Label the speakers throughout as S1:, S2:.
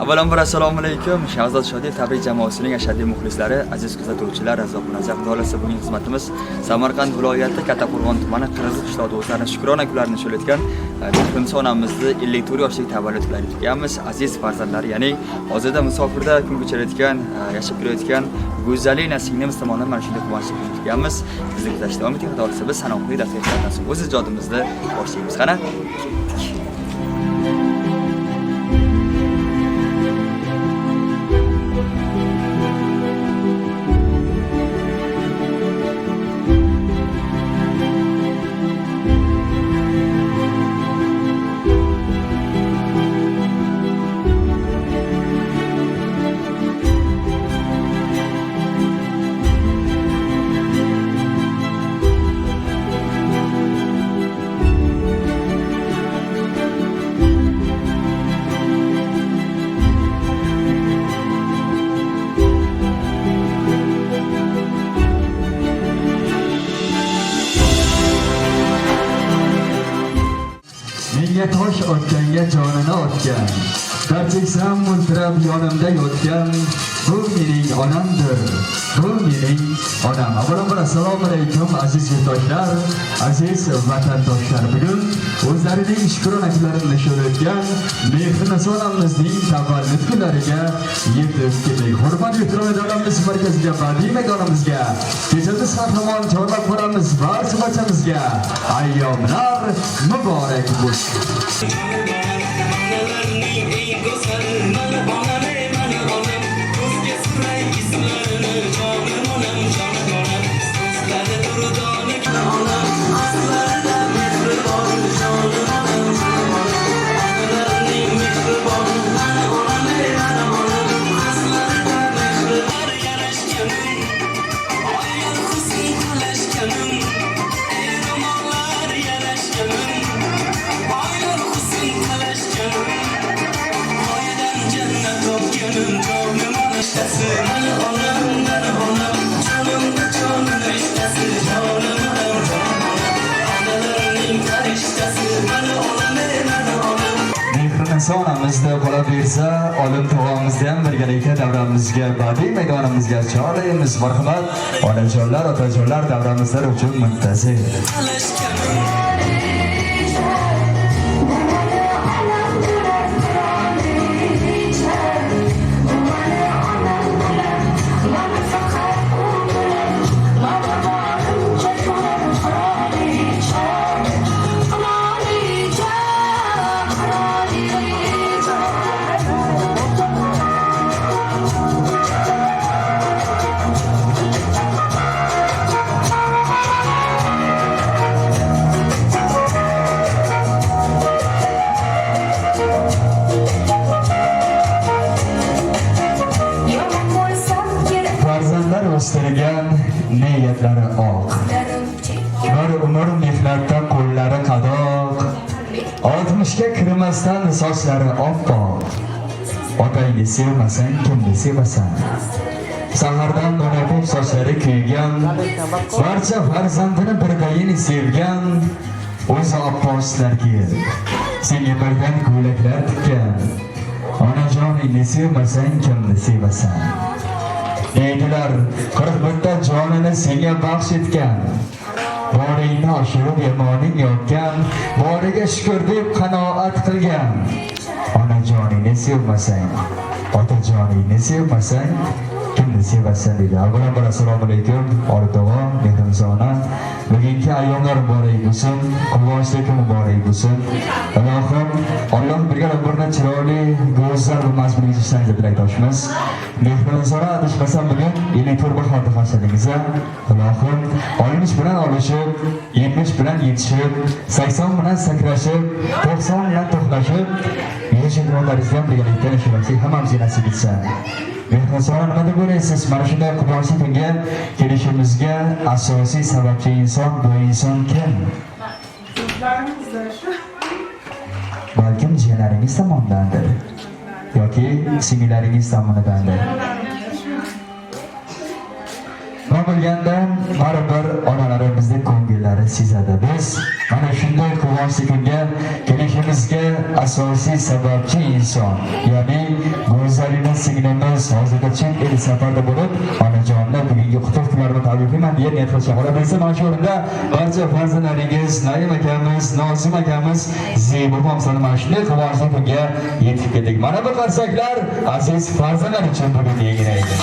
S1: Avvalambor assalomu alaykum. Shahzod Shodiyev tabrik jamoasining ashaddiy muxlislari, aziz kuzatuvchilar, Razzoq Munajjat Xudolasi bugun xizmatimiz Samarqand viloyati Kattaqo'rg'on tumani Qirg'iz qishloq do'stlarini shukrona kunlarini nishonlayotgan Mehriniso onamizni 54 yoshlik tavallud kunlarini kutganmiz. Aziz farzandlari, ya'ni hozirda musofirda kun kechirayotgan, yashab yurayotgan go'zallik singlimiz tomonidan mana shunday quvonchli kun kutganmiz. Bizni kuzatishda davom eting. Xudolasi biz sanoqli daqiqalardan so'ng o'z ijodimizni boshlaymiz. Qani?
S2: Menga tosh otganga jonini otgan, dardiksam multirab yonimda yotgan, bu mening onamdir, bu mening onam. Avvalambor assalomu alaykum aziz yurtdoshlar, aziz vatandoshlar. Bugun o'zlarining shukrona kunlarini nishonlayotgan Mehriniso onamizning tavallud kunlariga yetib keldik. Hurmatli ehtirom davlatimiz markaziga, badiiy maydonimizga, kechamiz qahramon chorlab boramiz. Barchamizga ayyomlar muborak bo'lsin. Mehriniso onamizni qolaversa, olim tog'amizni ham birgalikda davramizga, badiiy maydonimizga chorlaymiz. Marhamat, onajonlar, otajonlar davramizlar uchun muntazir. O'stirgan niyatlari oq, bir umr mehnatda qo'llari qadoq, 60 ga kirmasdan sochlari oppoq. Otangni sevmasang kimni sevasan? Sahardan donatib sochlari kuygan, barcha farzandini birdayin sevgan, o'zi oppoqlarga senga birdan ko'ylaklar tikkan. Onajoningni sevmasang kimni sevasan? Deydilar, 41 ta jonini senga baxsh etgan, boringni oshirib yomoning yotgan, boriga shukr deb qanoat qilgan. Onajoningni sevmasang, otajoningni sevmasang kimni sevasan dedi. Avvalambor assalomu alaykum olatog'am, Mehriniso ona. Bugungi ayyomlar muborak bo'lsin, quvonchli kun muborak bo'lsin. Allohim, Alloh birga umrni chiroyli, go'zal va mazmunli ishlarga tilakdoshmiz. Mehriniso ona adashmasam bugun 54 bir xotin qarshiladigiz. Allohim, olmish bilan olishib, 70 bilan yetishib, 80 bilan sakrashib, 90 bilan to'xtashib, yashirmoqlaringizni ham birgalikda nishonlasak hammamizga nasib etsin. Mehriniso ona, nima deb o'ylaysiz? Mana shunday quvonchli kunga kelishimizga asosiy sababchi inson, bu inson kim? Balkim jiyanlaringiz tomonidandir yoki singillaringiz tomonidandir. tug'ilgandan baribir onalarimizni ko'ngillari sezadi. Biz mana shunday quvonchli kunga kelishimizga asosiy sababchi inson, ya'ni Go'zalina singlimiz hozirda chet el safarda bo'lib, onajonni bugungi qutlug' kunlarini tabriklayman deya niyat qilishgan. Xudo bilsa, mana shu o'rinda barcha farzandlaringiz, Naim akamiz, Nozim akamiz, Zebi opamizning mana shunday quvonchli kunga yetib keldik. Mana bu qarsaklar aziz farzandlar uchun bugun yangraydi.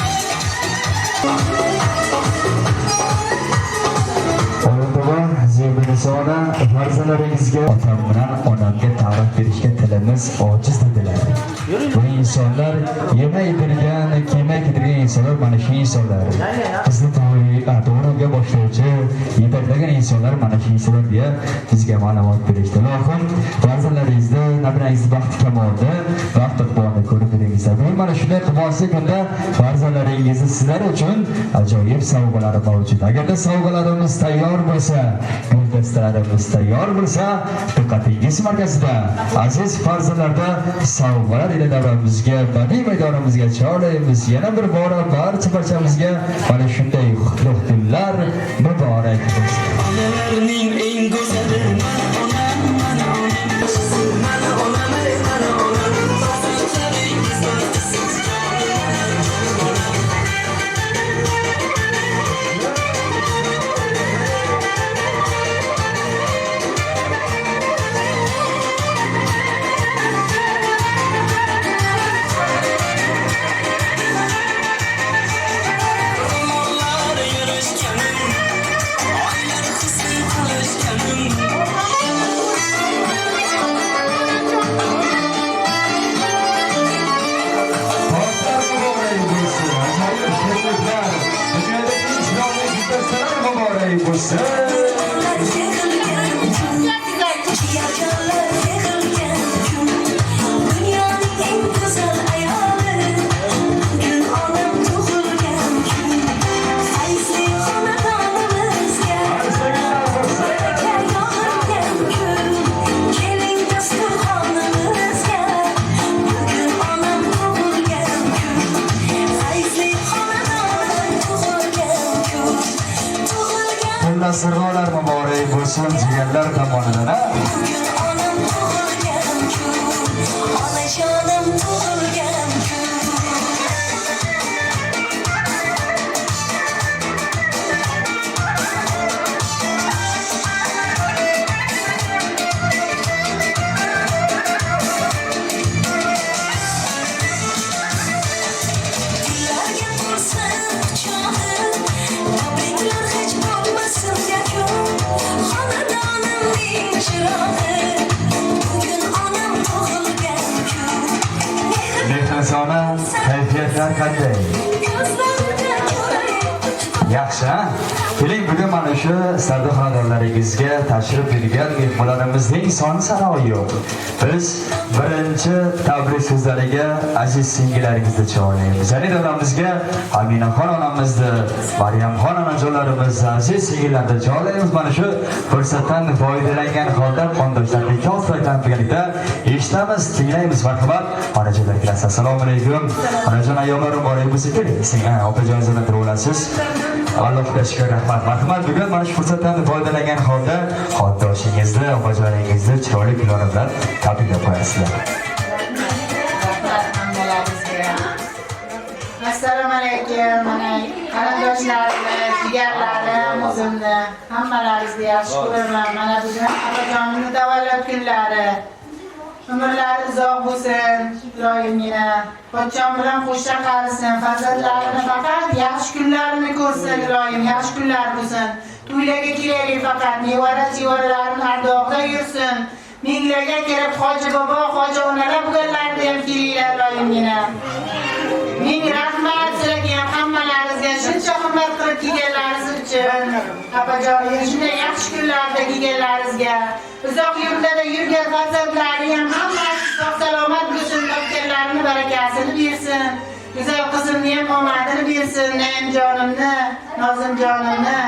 S2: Zebinisona farzandlaringizga otam bilan onamga ta'rif berishga tilimiz ojiz dedilar. Bu insonlar yemay turgan, kiymay turgan insonlar mana shu insonlar. Bizni to'g'riga boshlovchi, yetaklagan insonlar mana shu insonlar deya bizga ma'lumot berishdi. Loqin farzandlaringizni, nabirangizni baxti kamolda, baxt iqbolini ko'rib beringizlar. Bu mana shunday quvonchli kunda farzandlaringizni sizlar uchun ajoyib sovg'alar mavjud. Agarda sovg'alarimiz tayyor bo'lsa, guldastalarimiz tayyor bo'lsa, diqqatingiz markazida aziz farzandlarda sovg'alar ila davramizga, badiiy maydorimizga chorlaymiz. Yana bir bora barchamizga mana shunday qutlug' kunlar muborak bo'lsin.
S3: Onalarning eng go'zali onam, mana onam, mana onam, mana onam, farzandlaringiz baxtsiz
S2: Sirrolar muborak bo'lsin jigarlar tomonidan.
S3: onam tug'ilgan kun, onajonim tug'ilgan kun. Dillarga bo'lsin quchog'im, tabriklar hech bo'lmasin yakun. Xonadonimning chirog'i, bugun onam tug'ilgan kun.
S2: Mehmonxona kayfiyatlar qanday?
S3: Ko'zlarida ko'ray.
S2: Yaxshi, ha? Keling bugun mana shu sardo xonadonlaringizga tashrif buyurgan mehmonlarimizning soni sanoqli yo'q. Biz birinchi tabrik so'zlariga aziz singillaringizni chorlaymiz. Ya'ni davramizga Aminaxon onamizni, Maryamxon onajonlarimizni aziz singillarni chorlaymiz. Mana shu fursatdan foydalangan holda qondoshlarga ko'rsatgan birgalikda eshitamiz, tinglaymiz. Marhamat, onajonlar kelasiz. Assalomu alaykum. Onajon ayyomlar muborak bo'lsin. Keling, opajonizdan turib olasiz. Allohga shukr, rahmat. Marhamat, bugun mana shu fursatdan foydalangan holda xoddoshingizni, opajoningizni chiroyli kunlar bilan tabriklab qo'yasizlar.
S4: Assalomu alaykum, mana qarindoshlarim, jigarlarim, o'zimni hammalaringizni yaxshi ko'raman. Mana bugun opajonimni tavallud kunlari. Umrlari uzoq bo'lsin, iloyimgina. Pochcham bilan qo'shcha qarisin, farzandlarini faqat yaxshi kunlarini ko'rsin, iloyim, yaxshi kunlar bo'lsin. To'ylarga kelaylik faqat, nevara-chevaralarni ardog'da yursin. Minglarga kelib hoji bobo, hoji onalar bo'lganlarida ham kelinglar, iloyimgina. Ming rahmat sizlarga ham hammalaringizga shuncha hurmat qilib kelganlaringiz uchun. Opajonim, shunday yaxshi kunlarda kelganlaringizga. Uzoq yurtlarda yurgan farzandlaring ham hammasi sog' salomat bo'lsin, topganlarini barakasini bersin. Güzel qizimni ham omadini bersin, Naimjonimni, Nozimjonimni,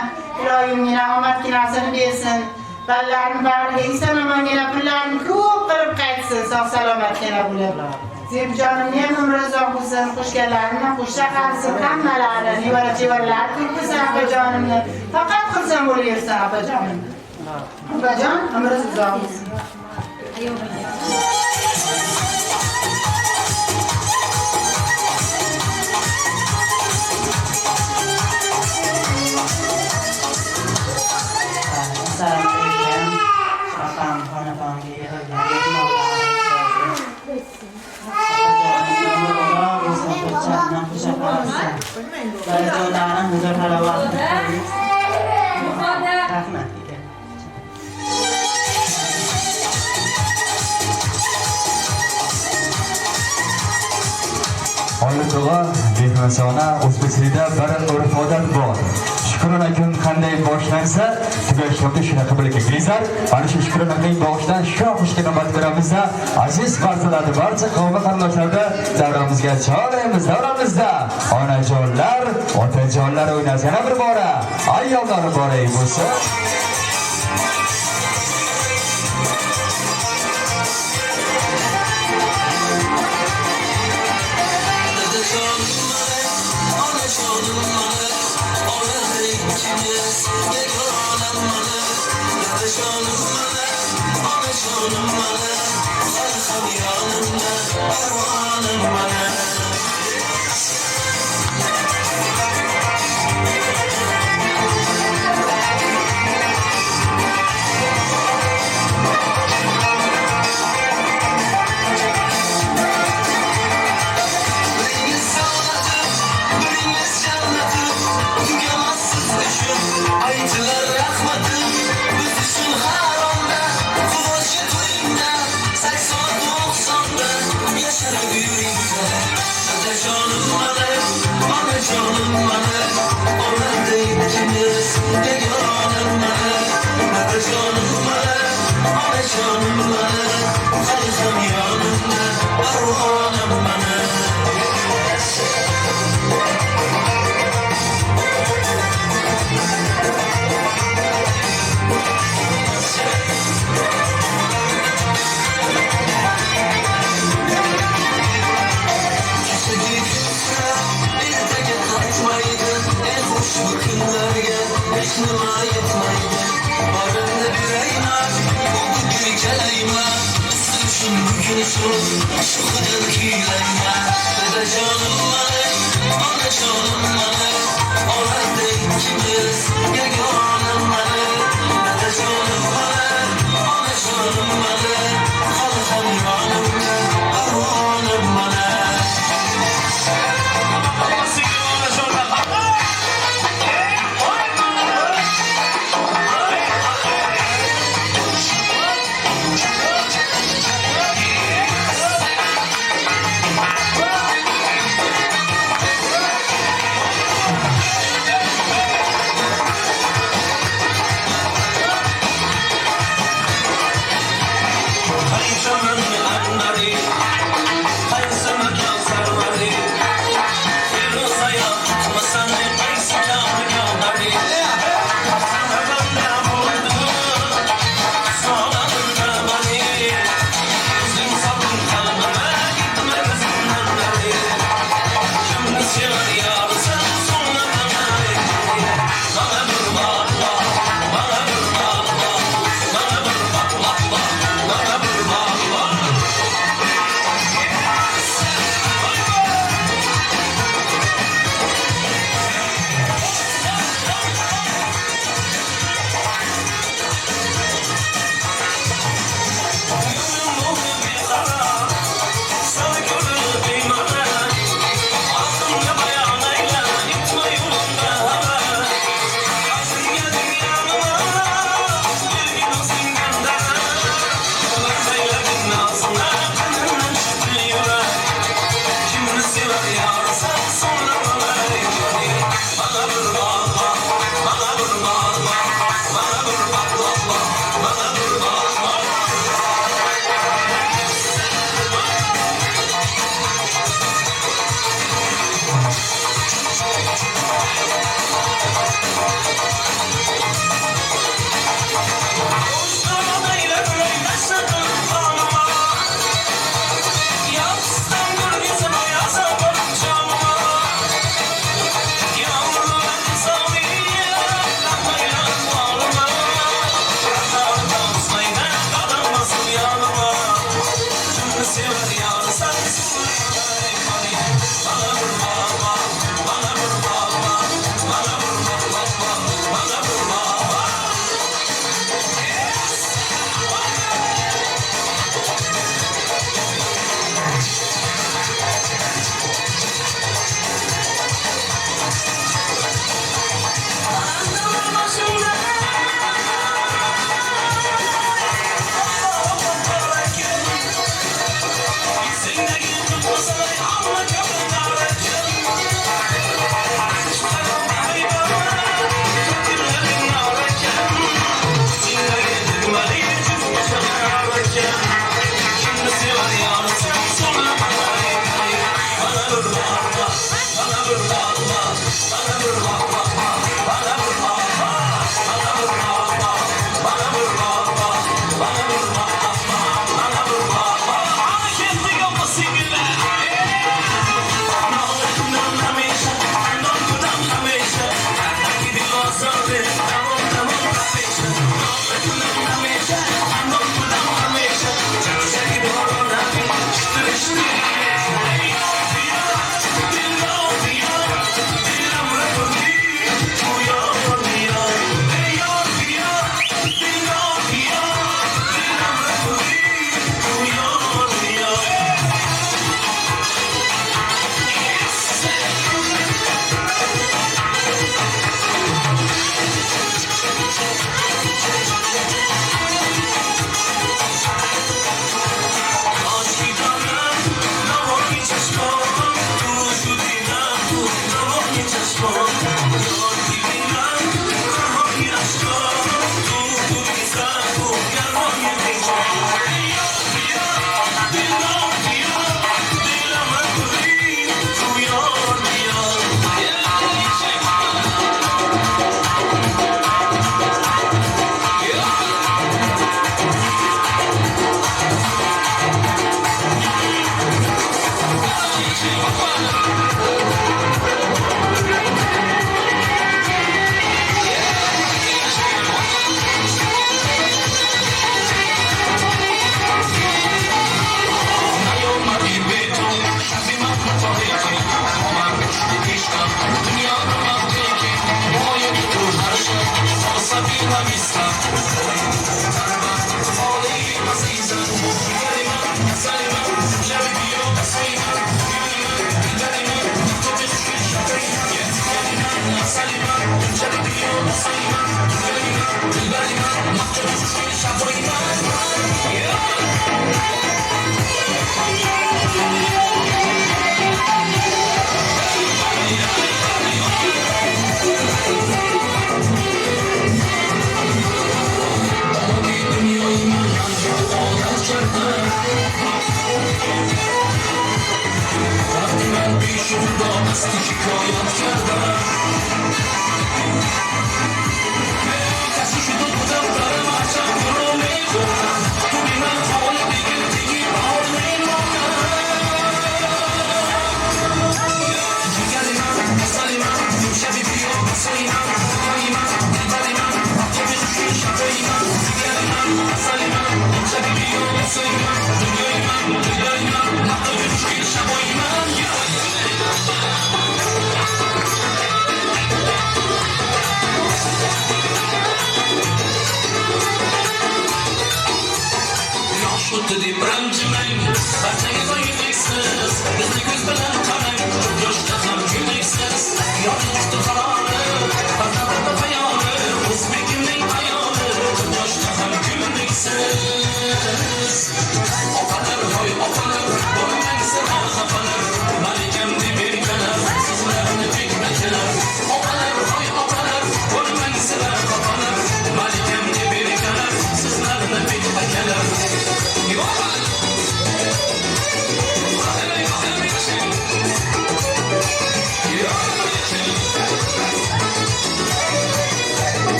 S4: iloyimgina omadginasini bersin. Ballarni bariga eson-omongina pullarni ko'p qilib qaytsin, sog' salomatgina bo'lib. Zebjonim ham umri uzoq bo'lsin, qo'shganlarimni qo'shsa qilsin hammalari, nevara-chevarlar ko'psin opajonimni. Faqat qilsin bo'laversin opajonim. Opajon, umringiz uzoq bo'lsin.
S2: Olatog'a mehmonxona o'zbekistonda bir urf-odat bor. Shukrona kun qanday boshlansa, tugash yoki shunaqa bo'lgan kelinglar. Mana shu shukrona kun boshidan shu xushga navbat beramizda aziz farzandlar barcha qavm qarindoshlarda davramizga chorlaymiz. Davramizda onajonlar, otajonlar o'ynasa yana bir bora ayollar boray bo'lsa.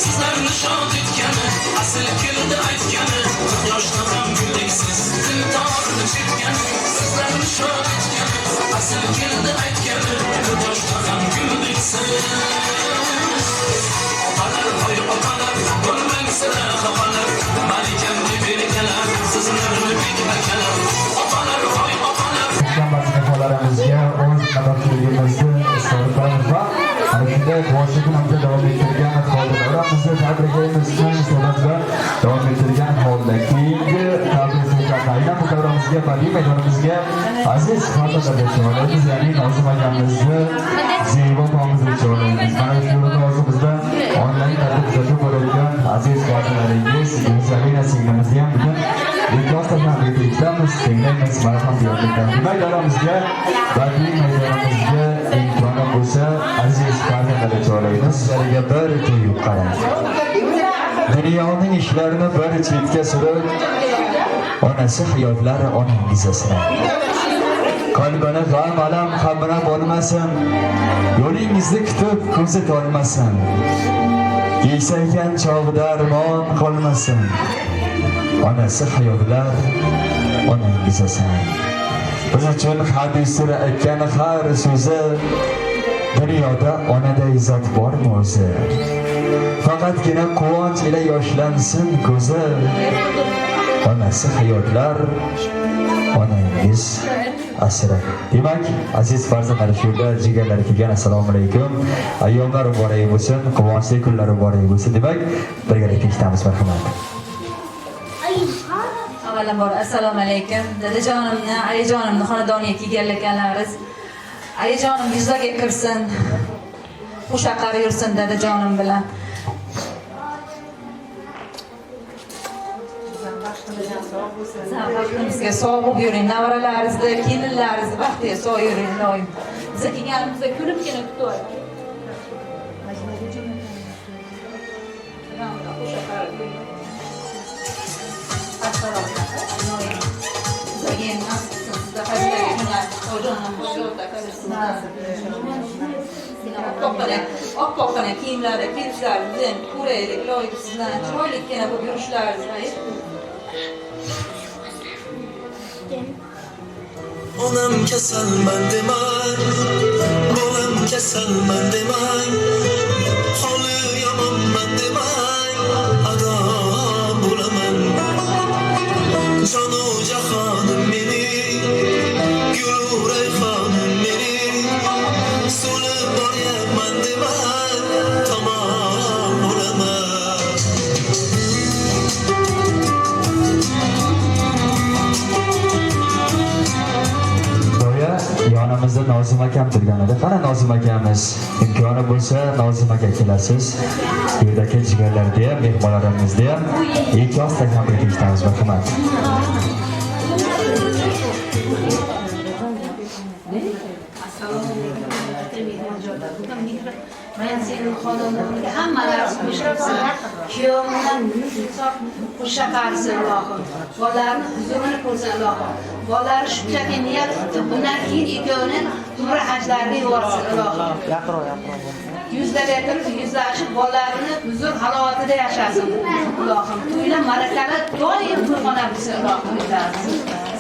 S5: Sizlarni shod etgani, asl keldi aytgani, yoshda ham guldaysiz, dildorni chekgani. Sizlarni shod etgani, asl keldi aytgani, yoshda ham guldaysiz. Opalar, hoy opalar, bo'lmang sira xafalar, malikam deb berkalar, sizlarni bek akalar. Opalar, hoy opalar.
S2: Vazifalarımızga o'z qadriyligimizni izhor qilamiz va ana shunday boshqa kunimizda davom ettirgan xodimlarimizni tabriklaymiz. San'atda davom ettirgan holda keyingi tabriklardan bu davramizga badiiy maydonimizga aziz xonandalar chorlaymiz, ya'ni Nozim akamizni Zebo opamizni chorlaymiz. Mana shu o'zimizda onlayn tartib kuzatib borayotgan aziz xonandalaringiz Zarina singlimizni ham bugun Bekosdan tabriklaymiz, tinglaymiz, marhamat berdik. Maydorimizga, badiiy maydorimizga imkoni bo'lsa, aziz farzandlarga chorlaymiz. Sizlarga bir to'yib qarang. Dunyoning ishlarini bir chetga surib, onasi hayotlari onangiz asrab. Qalbini g'am alam qabra bo'lmasin, yo'lingizni kutib ko'zi tolmasin. Keysaygan chog'da armon qolmasin. Onasi hayotlar onangiz asrab. Biz uchun hadislar aytgan har so'zi dunyoda onaday zot bormi o'zi? Faqatgina quvonch ila yoshlansin ko'zi. Onasi hayotlar onangiz asrab. Demak, aziz farzandlar, shunda jigarlar kelgan, assalomu alaykum. Ayyomlar muborak bo'lsin, quvonchli kunlar muborak bo'lsin. Demak, birgalikda eshitamiz, marhamat.
S6: Avvalambor assalomu alaykum. Dadajonimni, alijonimni xonadoniga kelganlaringiz. Alijonim yuzaga kirsin. Xushaqar yursin dadajonim bilan. Baxtimizga sog' bo'lib yuring, nevaralaringizni, kelinlaringizni baxtiga sog' yuring doim. Biza kelganimizda kulibgina kutib Oppoqqina kiyimlarda kelishlaringizni ko'raylik, loyib sizdan chiroylikkina bo'lib yurishlaringizni.
S5: Onam kasalman demang, bolam kasalman demang, holi yomonman demang, ado bo'laman. Jonu jahonim mening, gulu rayhonim mening, so'lib boryapman demang, tamom bo'laman.
S2: Yonimizda Nozim akam turgan edi. Qara Nozim akamiz, imkoni bo'lsa Nozim aka kelasiz. Bu yerdagi jigarlarda ham, mehmonlarimizda ham ikki oz taklif etamiz, marhamat.
S7: Men sening xonadoningga hammalar qo'shilsin. Kuyovimdan xushaqarsin Allohim. Bolalarni huzurini ko'rsin Allohim. Bolalar shunchaki niyat qildi. Bundan keyin ikkovini umra hajlariga yuborsin Allohim. Yuzlarga kirib yuzlashib bolalarini huzur halovatida yashasin Allohim. To'ylar marakali doim to'yxona bo'lsin Allohim.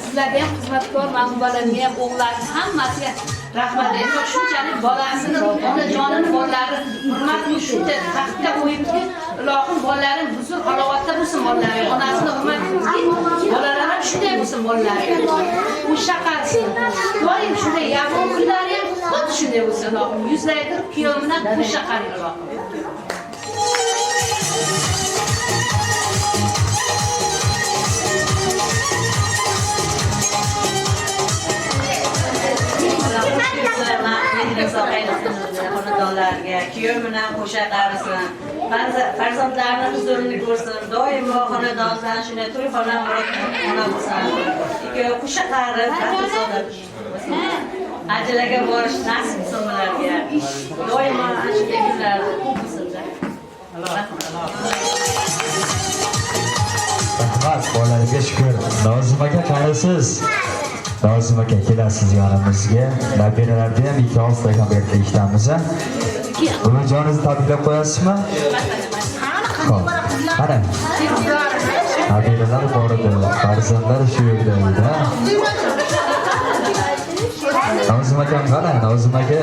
S7: Sizlarga ham xizmatkor, mana bolalarga ham, o'g'illarga hammasiga rahmat. Endi shunchalik bolasini, onajonini bolalari hurmat qilib shunday taxtga qo'yibki, Allohim bolalarim huzur halovatda bo'lsin bolalari. Onasini hurmat qilib, bolalar ham shunday bo'lsin bolalari. U shaqarsin. Doim shunday yaqin kunlari ham xuddi shunday bo'lsin Allohim. Yuzlaydir kuyovimdan xushaqar Allohim.
S8: Xonadonlarga kuyov bilan qo'sha qarisin, farzandlarni huzurini ko'rsin, doimo xonadondan shunday to'yxona ona bo'lsin. Ikkovi qo'sha qarib, ajalaga borish nasib bo'lsin ularga. Doimo shunday kunlar ko'p bo'lsin.
S2: Rahmat, bolalarga shukr. Nozim aka qarasiz. Nozim aka kelasiz yonimizga. Nabiralarda ham ikki oz taklif etamiz. Buvijoningizni tabriklab qo'yasizmi? Xo'p. Mana. Nabiralar bor edi, farzandlar shu yerda edi. Nozim akam qani? Nozim aka.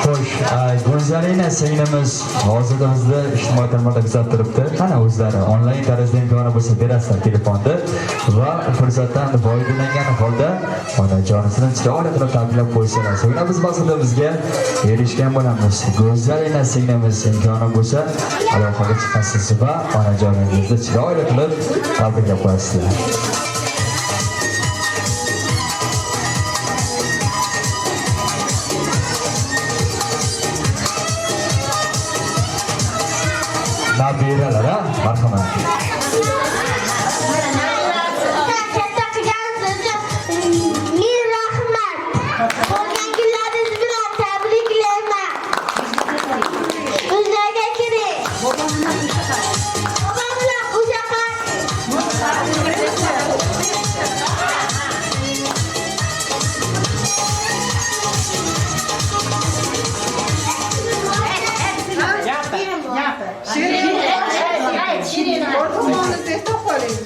S2: Xo'sh, Go'zalina singlimiz hozirda bizni ijtimoiy tarmoqda kuzatib turibdi. Qani o'zlari onlayn tarzda imkoni bo'lsa berasizlar telefonni va fursatdan foydalangan holda onajonisini chiroyli qilib tabriklab qo'ysalar. So'ngra biz maqsadimizga erishgan bo'lamiz. Go'zalina singlimiz imkoni bo'lsa aloqaga chiqasiz va onajoningizni chiroyli qilib tabriklab qo'yasizlar. Nabiralar, marhamat.
S3: Katta qilgansiz uchun ming rahmat. Qolgan kunlaringiz bilan tabriklayman. O'zlarga kiring. Bobom bilan o'sha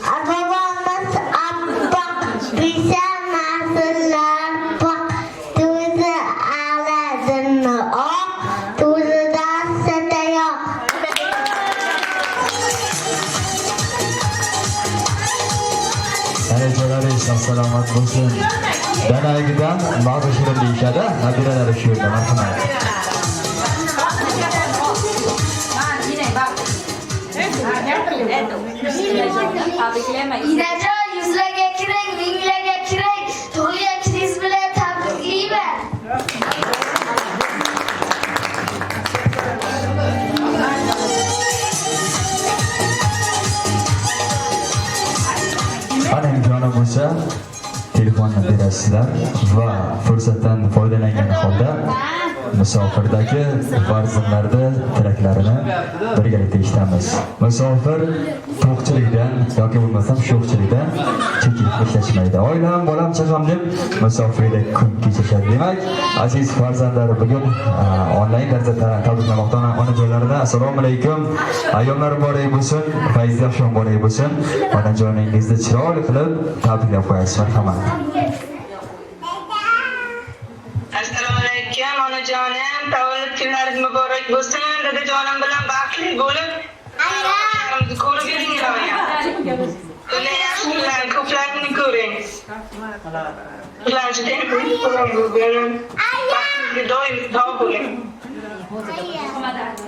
S3: Babamız abba bize nasıllar bak tuzu aladın o tuzudan sete yok.
S2: Darajalari salomat bo'lsin. Danagidan mag'rur shirin deyishadi. Nabiralari shu yerda, marhamat.
S3: Inajon yuzlarga kiring, minglarga kiring. Tug'ilganingiz bilan tabriklayman.
S2: Mana imkoni bo'lsa telefonni berasizlar va fursatdan foydalangan holda musofirdagi farzandlarni tilaklarini birgalikda eshitamiz. Musofir to'qchilikdan yoki bo'lmasam sho'xchilikdan chekilib ishlashmaydi. Oilam, bolam, chaqam deb musofirda kun kechirishadi. Demak, aziz farzandlar, bugun onlayn tarzda tabriklamoqda onajonlarni assalomu alaykum. Ayyomlar muborak bo'lsin, fayzli oqshom muborak bo'lsin. Onajoningizni chiroyli qilib tabriklab qo'yasiz, marhamat.
S9: Assalomu alaykum onajonim, tavallud kunlaringiz muborak bo'lsin. Dadajonim bilan baxtli bo'lib, ayamni ko'rib yuringlar. Bunday yaxshi kunlar ko'plarini ko'ring. Ularni ko'ring. Baxtli doim sog' bo'ling.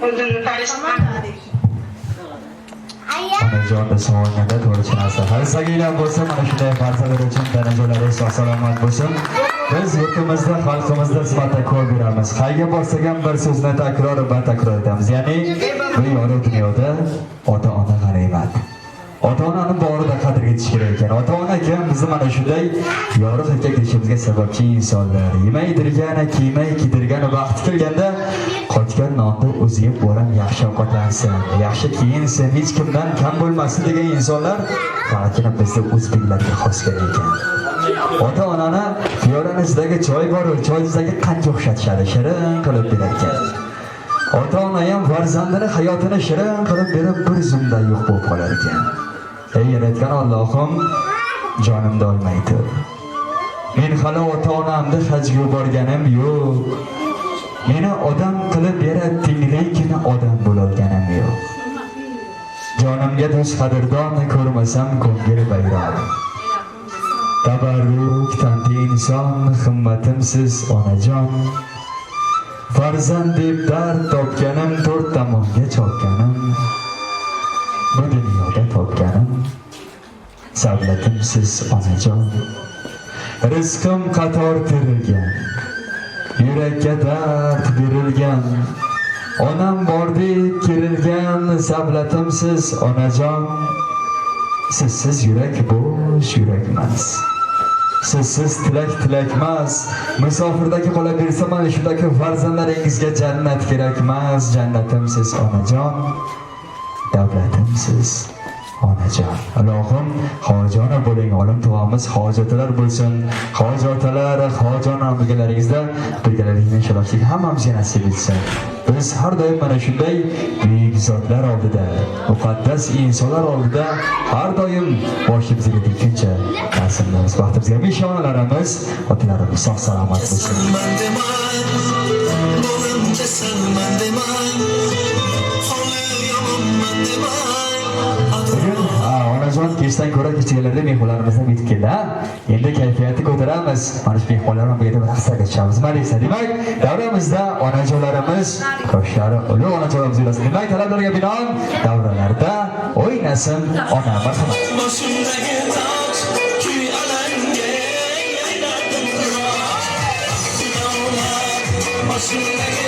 S9: O'zini tanishtirman.
S2: Onajonda sog'ayganda to'g'ri narsa. Har sagiylar bo'lsa, mana shunday farzandlar uchun danajonlari sog'-salomat bo'lsin. Biz yurtimizda, xalqimizda xizmatda ko'p beramiz. Qayga borsak ham bir so'zni takror va takror etamiz. Ya'ni bu yorug' dunyoda ota-ona g'animat. Ota-onani borida qadr yetish kerak ekan. Ota-ona kim? Bizni mana shunday yorug' hayotga kirishimizga sababchi insonlar. Yemay dirgan, kiymay kidirgan vaqti kelganda qochgan nonni o'zi yeb boram, yaxshi ovqatlansin, yaxshi kiyinsin, hech kimdan kam bo'lmasin degan insonlar faqatgina bizda o'zbeklarga xos kerak ekan. Ota-onani piyolanizidagi choy bor, choyingizdagi qancha o'xshatishadi, shirin qilib berar ekan. Ota-ona ham farzandini hayotini shirin qilib berib bir zumda yo'q bo'lib qolar ekan. Ey yaratgan Allohim, jonimni olmay tur. Men hali ota-onamni hajga yuborganim yo'q. Meni odam qilib yaratding, lekin odam bo'lolganim yo'q. Jonimga do'st qadrdon ko'rmasam ko'ngil bayroq. Tabarruk tanti inson, himmatimsiz onajon. Farzand deb dard topganim, to'rt tomonga chopganim. Bu dunyoda topganim, savlatimsiz onajon. Rizqim qator terilgan, yurakka dard berilgan. Onam bordek kerilgan, savlatimsiz onajon. Sizsiz yurak bo'sh yurakmas. Sizsiz tilakmas. Musofirdagi qolaversa mana shundagi farzandlaringizga jannat kerakmas. Jannatimsiz onajon, davlatimsiz onajon. Ilohim hojona bo'ling, olim tuvamiz hojatlar bo'lsin. Hojatlar, hojona birgalaringizda birgalaringizning shaloslik hammamizga nasib etsin. Biz har doim mana shunday buyuk zotlar oldida, muqaddas insonlar oldida har doim boshimizga tekkuncha nasibimiz, baxtimizga beshonalarimiz, otalarimiz sog' salomat bo'lsin. Bugun onajon kechdan ko'ra kechgalarda mehmonlarimizni bitib keldi. Endi kayfiyatni ko'taramiz. Mana shu mehmonlarni birga bahslarga tushamiz. Malisa, demak, davramizda onajonlarimiz, koshlari ulug' onajonlarimiz yurasin. Demak, talablarga binoan davralarda o'ynasin ona marhamat.
S5: Boshimdagi toj kuy alanga aylandim. Boshimdagi